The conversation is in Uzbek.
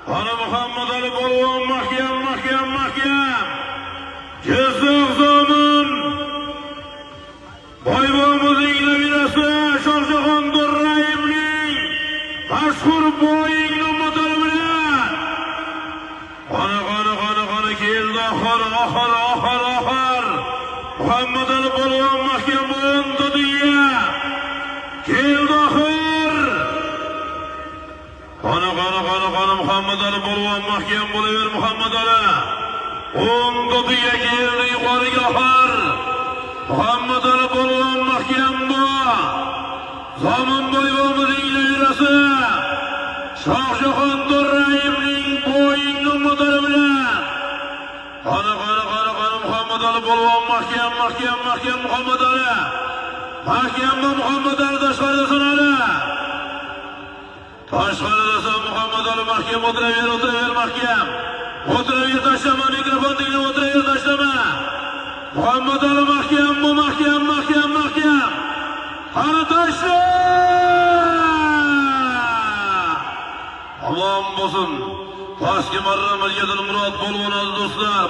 Ana Muhammed Ali Polvon mahkam. Jizzax zomin. Boybomizning nabirasi Shohjahon Durrayevning mashhur bo'ying nomodari bilan. Qani keldi oxir. Muhammed Ali Polvon mahkam o'ntadiya. Keldi oxir. Qani Muhammed Ali Polvon mahkam bo'laver Muhammed Ali. O'ntadiya keldi yuqoriga oxir. Muhammed Ali Polvon mahkam bu. Zomin boybomizning nabirasi Shohjahon Durrayevning bo'ying nomodari bilan. Qani Muhammed Ali Polvon mahkam Muhammed Ali. Mahkamda Muhammed Ali tashqarida sanali. Tashqarida Muhammed Ali mahkam o'tiraver mahkam. O'tiraver tashlama mikrofon tingni o'tiraver tashlama. Muhammed Ali mahkam bu mahkam. Qani tashla. Alloh bo'lsin. Toshkent marra Mirjadil Murod polvon do'stlar.